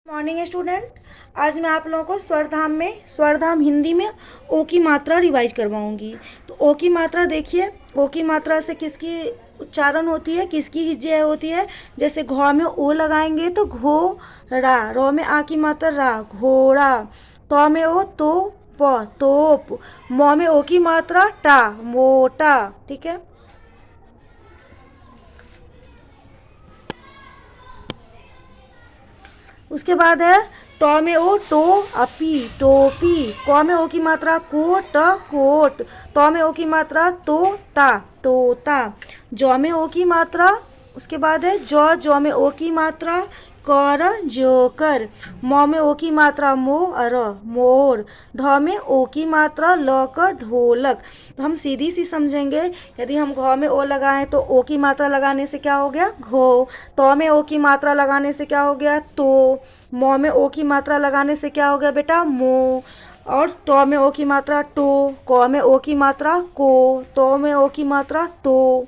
Morning student. आज मैं आप लोगों को स्वरधाम हिंदी में ओ की मात्रा रिवाइज करवाऊंगी। तो ओ की मात्रा देखिए, ओ की मात्रा से किसकी उच्चारण होती है, किसकी हिज्जे होती है। जैसे घौ में ओ लगाएंगे तो घो रा, रो में आ की मात्रा रा, घोड़ा। तो में ओ तो प, तोप। मौ में ओ की मात्रा टा, मोटा। ठीक है। उसके बाद है टॉ में ओ टो, अपी, टोपी। कौ में ओ की मात्रा को, ट, कोट। तौ में ओ की मात्रा तो, ता, तोता। जौ में ओ की मात्रा, उसके बाद है जौ में ओ की मात्रा कर, जोकर। मौ में ओ की मात्रा मो, अर, मोर। ढौ में ओ की मात्रा ल, क, ढोलक। तो हम सीधी सी समझेंगे। यदि हम घौ में ओ लगाएं तो ओ की मात्रा लगाने से क्या हो गया, घो। तौ में ओ की मात्रा लगाने से क्या हो गया, तो। मौ में ओ की मात्रा लगाने से क्या हो गया बेटा, मो। और टौ में ओ की मात्रा टो। कौ में ओ की मात्रा को। तो में ओ की मात्रा तो।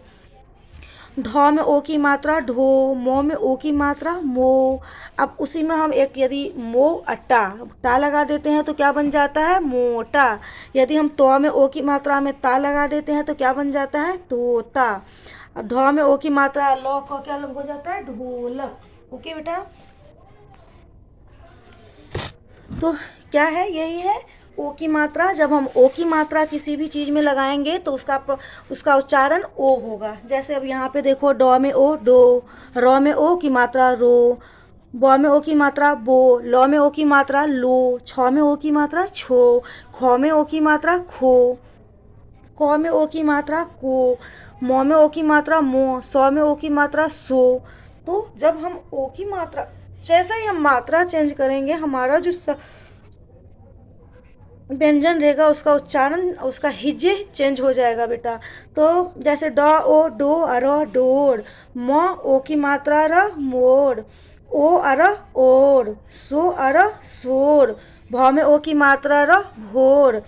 ढौ में ओ की मात्रा ढो। मो में ओ की मात्रा मो। अब उसी में हम एक यदि मो अट्टा टा लगा देते हैं तो क्या बन जाता है, मोटा। यदि हम तो में ओ की मात्रा में ता लगा देते हैं तो क्या बन जाता है, तोता। ढौ में ओ की मात्रा लौ को क्या हो जाता है, ढोलक। ओके बेटा। तो क्या है, यही है ओ की मात्रा। जब हम ओ की मात्रा किसी भी चीज़ में लगाएंगे तो उसका उच्चारण ओ होगा। जैसे अब यहाँ पे देखो, डॉ में ओ डो, रॉ में ओ की मात्रा रो, बौ में ओ की मात्रा बो, लौ में ओ की मात्रा लो, छौ में ओ की मात्रा छो, खौ में ओ की मात्रा खो, कौ में ओ की मात्रा को, मौ में ओ की मात्रा मो, सौ में ओ की मात्रा सो। तो जब हम ओ की मात्रा, जैसे ही हम मात्रा चेंज करेंगे, हमारा जो व्यंजन रहेगा उसका उच्चारण, उसका हिज्जे चेंज हो जाएगा बेटा। तो जैसे ड ओ डो, अर डोर। म ओ की मात्रा र, मोर। ओ अर ओर, सो अर सोर। भ में ओ की मात्रा र, भोर।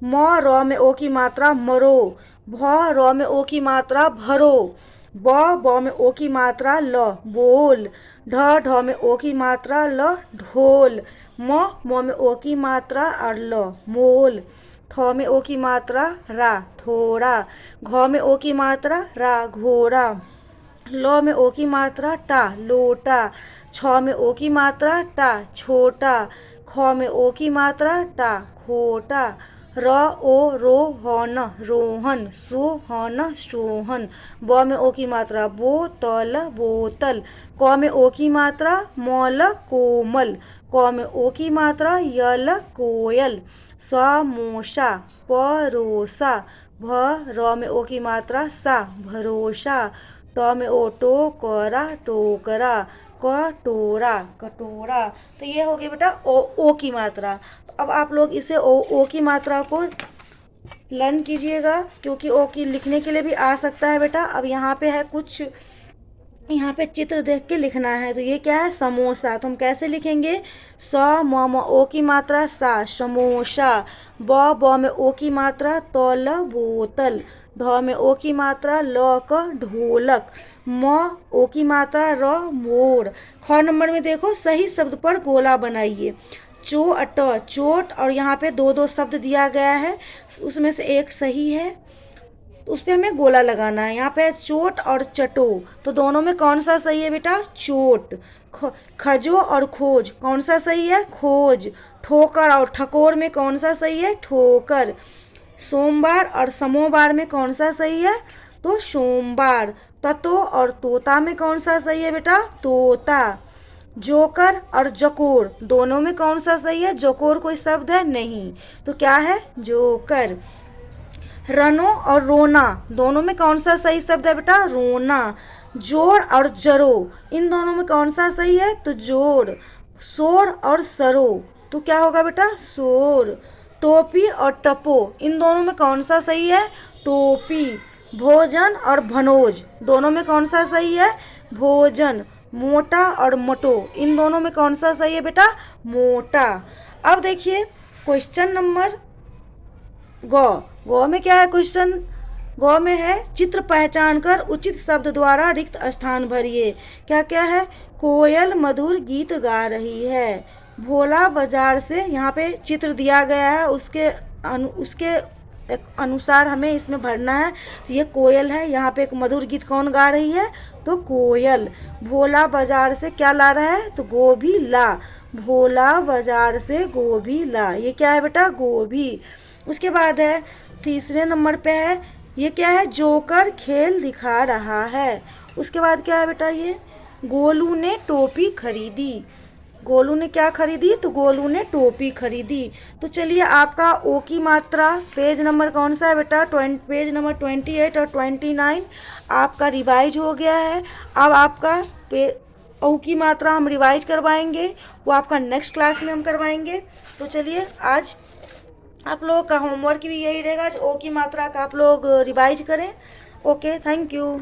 म र में ओ की मात्रा मरो। भ र में ओ की मात्रा भरो। ब में ओ की मात्रा ल, बोल। ढ में ओ की मात्रा ल, ढोल। मौ में ओ की मात्रा और ल, मोल। थौ में ओ की मात्रा रा, थोड़ा। घौ में ओ की मात्रा रा, घोड़ा। लौ में ओ की मात्रा टा, लोटा। छौ में ओ की मात्रा टा, छोटा। खौ में ओ की मात्रा टा, खोटा। र ओ रो हौन, रोहन। सो हौन, सोहन। ब में ओ की मात्रा बो, तल, बोतल। कौ में ओ की मात्रा मौल, कोमल। कौ में ओ की मात्रा यल, कोयल। समोसा, परोसा। भ र में ओ की मात्रा सा, भरोसा। ट में ओ टो, कोरा, टोकरा। कटोरा, कटोरा। तो ये हो गई बेटा ओ की मात्रा। तो अब आप लोग इसे ओ की मात्रा को लर्न कीजिएगा, क्योंकि ओ की लिखने के लिए भी आ सकता है बेटा। अब यहाँ पे है कुछ, यहाँ पे चित्र देख के लिखना है। तो ये क्या है, समोसा। तो हम कैसे लिखेंगे, स म ओ की मात्रा सा, समोसा। ब में ओ की मात्रा तल, बोतल। ढ में ओ की मात्रा ल, क, ढोलक। म ओ की मात्रा र, मोर। ख नंबर में देखो, सही शब्द पर गोला बनाइए। चो अट, चोट। और यहाँ पे दो दो शब्द दिया गया है, उसमें से एक सही है तो उस पर हमें गोला लगाना है। यहाँ पे चोट और चटो, तो दोनों में कौन सा सही है बेटा, चोट। खजो और खोज, कौन सा सही है, खोज। ठोकर और ठकोर में कौन सा सही है, ठोकर। सोमवार और समोवार में कौन सा सही है, तो सोमवार। ततो और तोता में कौन सा सही है बेटा, तोता। जोकर और जकोर, दोनों में कौन सा सही है, जकोर कोई शब्द है नहीं, तो क्या है, जोकर। रनो और रोना, दोनों में कौन सा सही शब्द है बेटा, रोना। जोड़ और जरो, इन दोनों में कौन सा सही है, तो जोड़। शोर और सरो, तो क्या होगा बेटा, शोर। टोपी और टपो, इन दोनों में कौन सा सही है, टोपी। भोजन और भनोज, दोनों में कौन सा सही है, भोजन। मोटा और मटो, इन दोनों में कौन सा सही है बेटा, मोटा। अब देखिए क्वेश्चन नंबर गौ। गौ में क्या है क्वेश्चन, गौ में है चित्र पहचान कर उचित शब्द द्वारा रिक्त स्थान भरिए। क्या क्या है? कोयल मधुर गीत गा रही है। भोला बाजार से, यहाँ पे चित्र दिया गया है, उसके अनुसार हमें इसमें भरना है। तो ये कोयल है, यहाँ पे एक मधुर गीत कौन गा रही है? तो कोयल। भोला बाजार से क्या ला रहा है? तो गोभी ला। भोला बाजार से गोभी ला, ये क्या है बेटा? गोभी। उसके बाद है तीसरे नंबर पे है, ये क्या है? जोकर खेल दिखा रहा है। उसके बाद क्या है बेटा? ये गोलू ने टोपी खरीदी। गोलू ने क्या खरीदी? तो गोलू ने टोपी खरीदी। तो चलिए, आपका ओ की मात्रा पेज नंबर कौन सा है बेटा? पेज नंबर 28 और 29 आपका रिवाइज हो गया है। अब आपका ओ की मात्रा हम रिवाइज करवाएंगे, वो आपका नेक्स्ट क्लास में हम करवाएंगे। तो चलिए, आज आप लोगों का होमवर्क भी यही रहेगा, ओ की मात्रा का आप लोग रिवाइज करें। Okay, thank you.